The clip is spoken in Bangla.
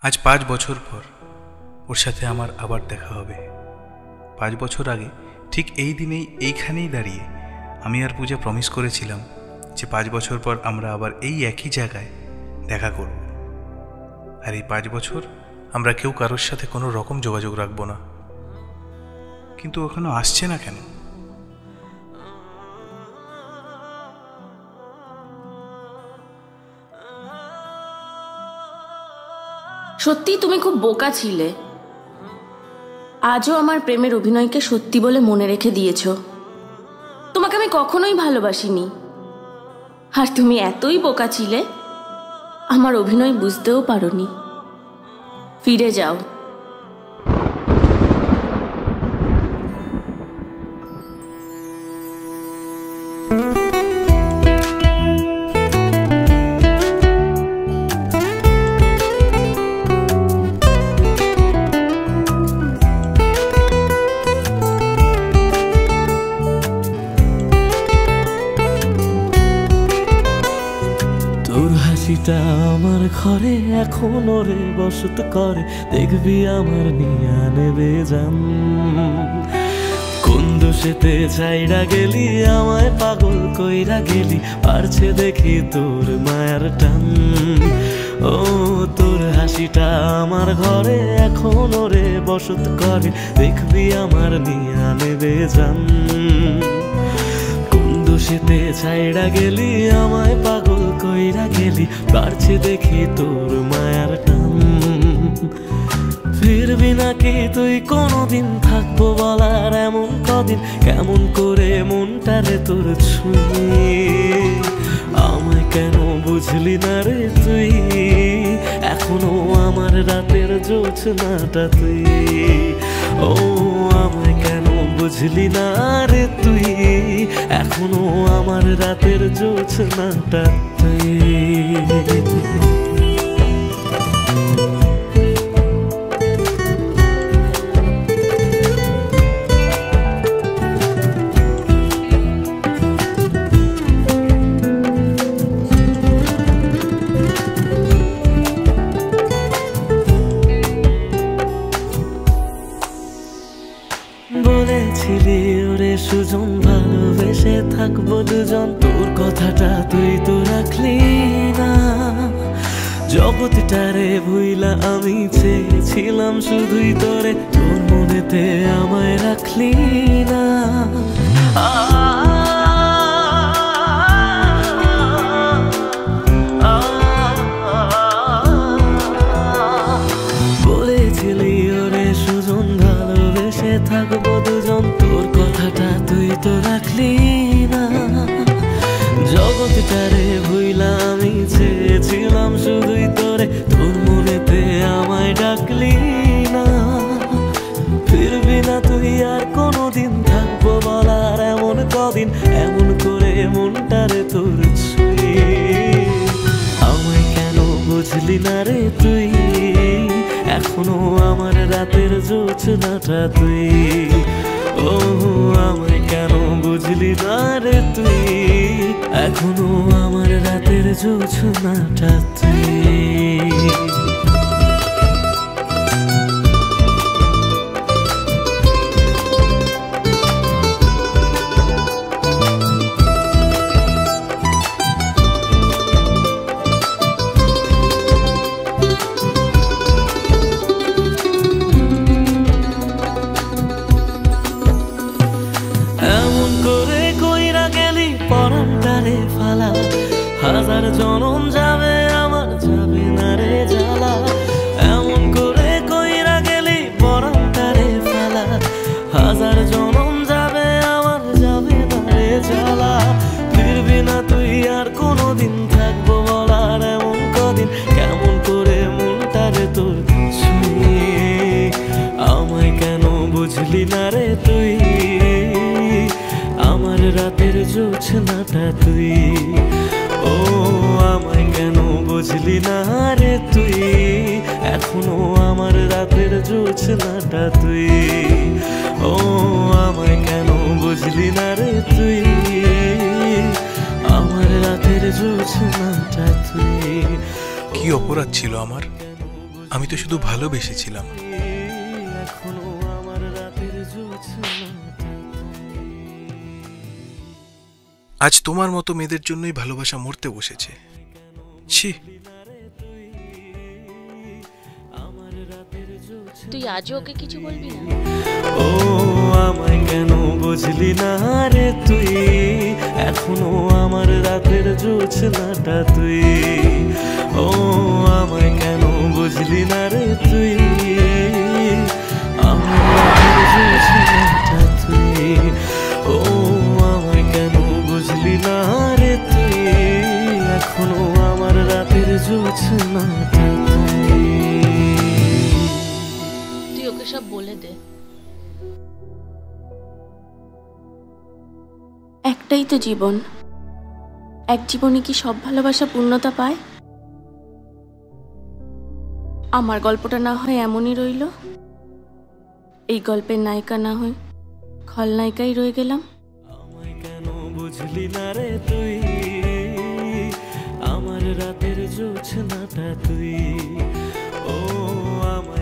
আজ ৫ বছর পর ওর সাথে আমার আবার দেখা হবে। ৫ বছর আগে ঠিক এই দিনেই এইখানেই দাঁড়িয়ে আমি আর পূজা প্রমিস করেছিলাম যে ৫ বছর পর আমরা আবার এই একই জায়গায় দেখা করব। আর এই ৫ বছর আমরা কেউ কারোর সাথে কোনো রকম যোগাযোগ রাখবো না। কিন্তু ওখানে আসছে না কেন? সত্যি তুমি খুব বোকা ছিলে। আজও আমার প্রেমের অভিনয়কে সত্যি বলে মনে রেখে দিয়েছ। তোমাকে আমি কখনোই ভালোবাসিনি, আর তুমি এতই বোকা ছিলে আমার অভিনয় বুঝতেও পারোনি। ফিরে যাও। হাসিটা আমার ঘরে এখনো রে বসত করে, দেখবি আমার নিয়া নেবে জান। কোন দোষেতে চাইরা গেলি আমায় পাগল কইরা গেলি, পারছে দেখি তোর মায়ার টান। ও তোর হাসিটা আমার ঘরে এখনো রে বসত করে, দেখবি আমার নিয়া নেবে জান। দোষেতে ছাইড়া গেলি আমায় পাগল কইরা গেলি, পারছে দেখি তোর মায়ার টান। ফিরবি নাকি তুই কোনদিন, থাকবো বলার এমন কদিন, কেমন করে মনটারে তোর ছুঁয়ে। আমায় কেন বুঝলি না রে তুই, এখনো আমার রাতের জোছনাটা তুই। ও আমায় কেন বুঝলি না রে তুই, এখনো আমার রাতের জোছনাটা তুই। বলেছিলি ওরে সুজন ভালোবেসে থাকবো দুজন, তোর কথাটা তুই তো রাখলি না। জগৎটারে ভুইলা আমি চেয়েছিলাম শুধুই তোরে, তোর মনেতে আমায় রাখলি না। বলেছিলি ওরে সুজন ভালোবেসে থাকবো দুজন, তোর কথাটা তুই তো রাখলি না। জগৎটারে ভুইলা আমি চেয়েছিলাম শুধুই তোরে, তোর মনেতে আমায় ডাকলি না। ফিরবি না তুই আর কোনোদিন, থাকবো বলার এমন কদিন, এমন করে মনটারে তোর ছুঁয়ে। আমায় কেন বুঝলি না রে তুই, এখনো আমার রাতের জোছনাটা তুই। ও আমায় কেন বুঝলি না রে তুই, এখনো আমার রাতের জোছনাটা তুই। হাজার জনম যাবে আমার, যাবে না রে জ্বালা। এমন করে কইরা গেলি পরানটারে ফেলা, হাজার জনম যাবে আমার, যাবে না রে জ্বালা। ফিরবি না তুই আর কোনোদিন, থাকবো বলার এমন কদিন, কেমন করে মনটারে তোর ছুঁয়ে। আমায় কেন বুঝলি না রে তুই, আমার রাতের জোছনাটা তুই। ও আমায় কেন বুঝলি না রে তুই, এখনো আমার রাতের জোছনাটা তুই। ও আমায় কেন বুঝলি না রে তুই, আমার রাতের জোছনাটা তুই। কি অপরাধ ছিল আমার? আমি তো শুধু ভালোবেসেছিলাম। এখনো আমার রাতের জোছনাটা আজ তোমার মতো মেয়েদের জন্যই ভালোবাসা মরতে বসেছে। ছি, তুই আজও ওকে কিছু বলবি না? ও আমায় কেন বুঝলি না রে তুই, এখনো আমার রাতের জোছনাটা তুই। ও আমায় কেন বুঝলি না রে তুই, আমার রাতের জোছনাটা তুই। ও আমায় কেন বুঝলি না রে তুই, এখনো আমার রাতের জোছনাটা তুই। তুই ওকে সব বলে দে। একটাই তো জীবন, এক জীবনে কি সব ভালোবাসা পূর্ণতা পায়? আমার গল্পটা না হয় এমনই রইল, এই গল্পের নায়িকা না হয় খলনায়িকাই রয়ে গেলাম। আমায় কেন বুঝলি না রে তুই, আমার রাতের জোছনাটা তুই। ও আমায়